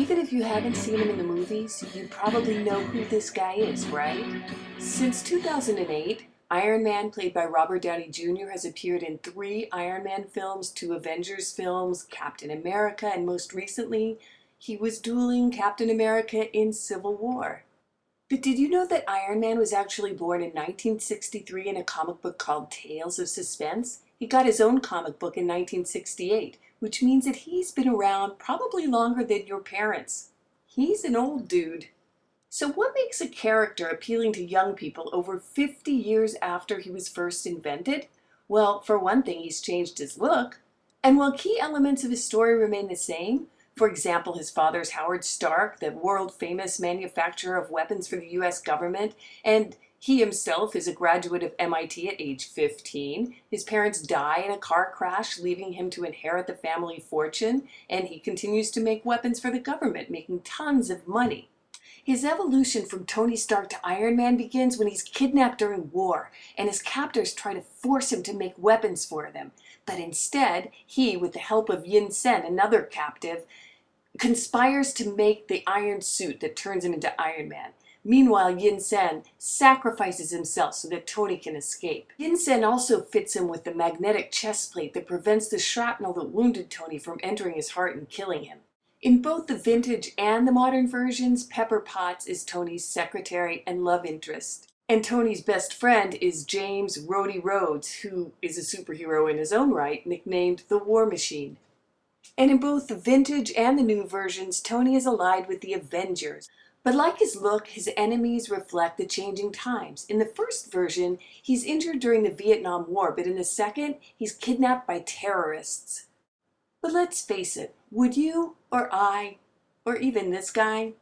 Even if you haven't seen him in the movies, you probably know who this guy is, right? Since 2008, Iron Man, played by Robert Downey Jr., has appeared in 3 Iron Man films, 2 Avengers films, Captain America, and most recently, he was dueling Captain America in Civil War. But did you know that Iron Man was actually born in 1963 in a comic book called Tales of Suspense? He got his own comic book in 1968, which means that he's been around probably longer than your parents. He's an old dude. So what makes a character appealing to young people over 50 years after he was first invented? Well, for one thing, he's changed his look. And while key elements of his story remain the same, for example, his father's Howard Stark, the world-famous manufacturer of weapons for the US government, and he himself is a graduate of MIT at age 15. His parents die in a car crash, leaving him to inherit the family fortune, and he continues to make weapons for the government, making tons of money. His evolution from Tony Stark to Iron Man begins when he's kidnapped during war, and his captors try to force him to make weapons for them. But instead, he, with the help of Yin Sen, another captive, conspires to make the iron suit that turns him into Iron Man. Meanwhile, Yin Sen sacrifices himself so that Tony can escape. Yin Sen also fits him with the magnetic chest plate that prevents the shrapnel that wounded Tony from entering his heart and killing him. In both the vintage and the modern versions, Pepper Potts is Tony's secretary and love interest. And Tony's best friend is James Rhodey Rhodes, who is a superhero in his own right, nicknamed the War Machine. And in both the vintage and the new versions, Tony is allied with the Avengers. But like his look, his enemies reflect the changing times. In the first version, he's injured during the Vietnam War, but in the second, he's kidnapped by terrorists. But let's face it, would you, or I, or even this guy,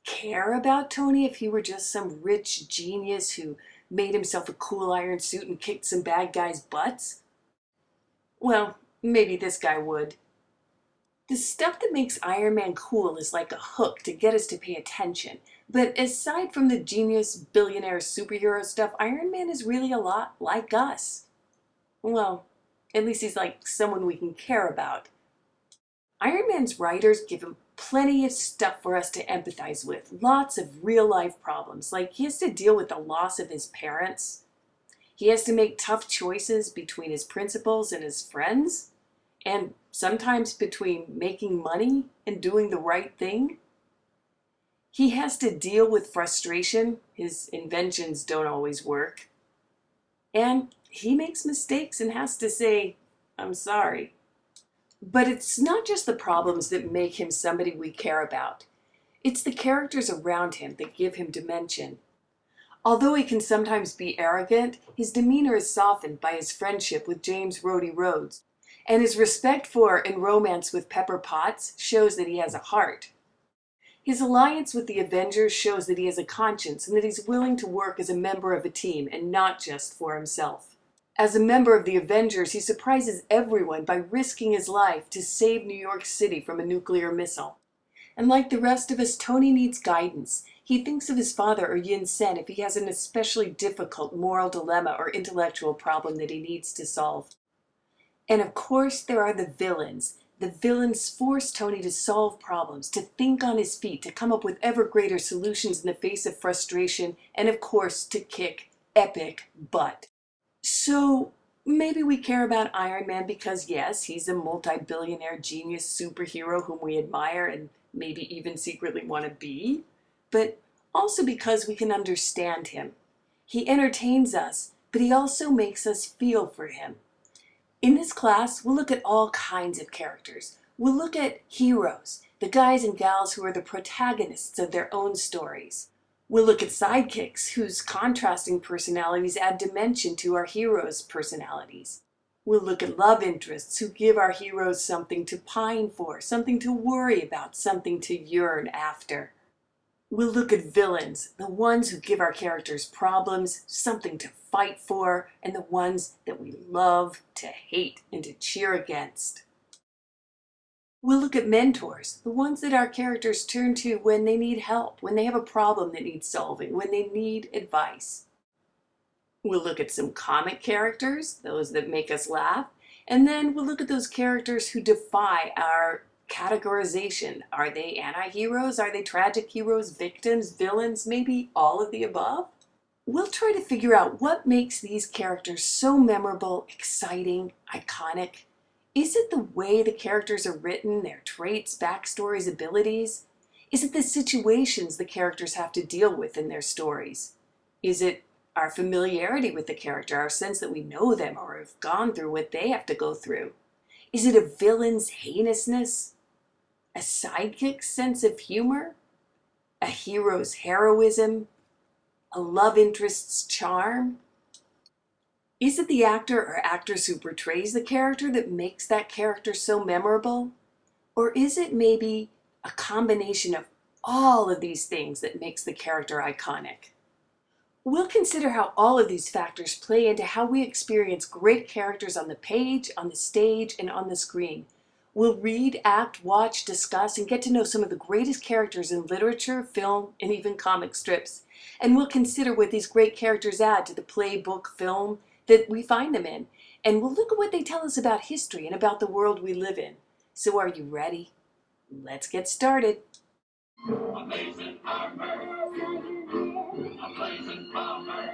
care about Tony if he were just some rich genius who made himself a cool iron suit and kicked some bad guys' butts? Well, maybe this guy would. The stuff that makes Iron Man cool is like a hook to get us to pay attention. But aside from the genius, billionaire superhero stuff, Iron Man is really a lot like us. Well, at least he's like someone we can care about. Iron Man's writers give him plenty of stuff for us to empathize with. Lots of real-life problems, like he has to deal with the loss of his parents. He has to make tough choices between his principles and his friends. And sometimes between making money and doing the right thing. He has to deal with frustration. His inventions don't always work. And he makes mistakes and has to say, I'm sorry. But it's not just the problems that make him somebody we care about. It's the characters around him that give him dimension. Although he can sometimes be arrogant, his demeanor is softened by his friendship with James Rhodey Rhodes. And his respect for and romance with Pepper Potts shows that he has a heart. His alliance with the Avengers shows that he has a conscience and that he's willing to work as a member of a team and not just for himself. As a member of the Avengers, he surprises everyone by risking his life to save New York City from a nuclear missile. And like the rest of us, Tony needs guidance. He thinks of his father or Yin Sen if he has an especially difficult moral dilemma or intellectual problem that he needs to solve. And of course, there are the villains. The villains force Tony to solve problems, to think on his feet, to come up with ever greater solutions in the face of frustration, and of course, to kick epic butt. So maybe we care about Iron Man because, yes, he's a multi-billionaire genius superhero whom we admire and maybe even secretly want to be, but also because we can understand him. He entertains us, but he also makes us feel for him. In this class, we'll look at all kinds of characters. We'll look at heroes, the guys and gals who are the protagonists of their own stories. We'll look at sidekicks, whose contrasting personalities add dimension to our heroes' personalities. We'll look at love interests, who give our heroes something to pine for, something to worry about, something to yearn after. We'll look at villains, the ones who give our characters problems, something to fight for, and the ones that we love to hate and to cheer against. We'll look at mentors, the ones that our characters turn to when they need help, when they have a problem that needs solving, when they need advice. We'll look at some comic characters, those that make us laugh, and then we'll look at those characters who defy our Categorization. Are they anti-heroes? Are they tragic heroes, victims, villains, maybe all of the above? We'll try to figure out what makes these characters so memorable, exciting, iconic. Is it the way the characters are written, their traits, backstories, abilities? Is it the situations the characters have to deal with in their stories? Is it our familiarity with the character, our sense that we know them or have gone through what they have to go through? Is it a villain's heinousness? A sidekick's sense of humor? A hero's heroism? A love interest's charm? Is it the actor or actress who portrays the character that makes that character so memorable? Or is it maybe a combination of all of these things that makes the character iconic? We'll consider how all of these factors play into how we experience great characters on the page, on the stage, and on the screen. We'll read, act, watch, discuss, and get to know some of the greatest characters in literature, film, and even comic strips. And we'll consider what these great characters add to the play, book, film that we find them in. And we'll look at what they tell us about history and about the world we live in. So are you ready? Let's get started. Amazing armor. Amazing armor.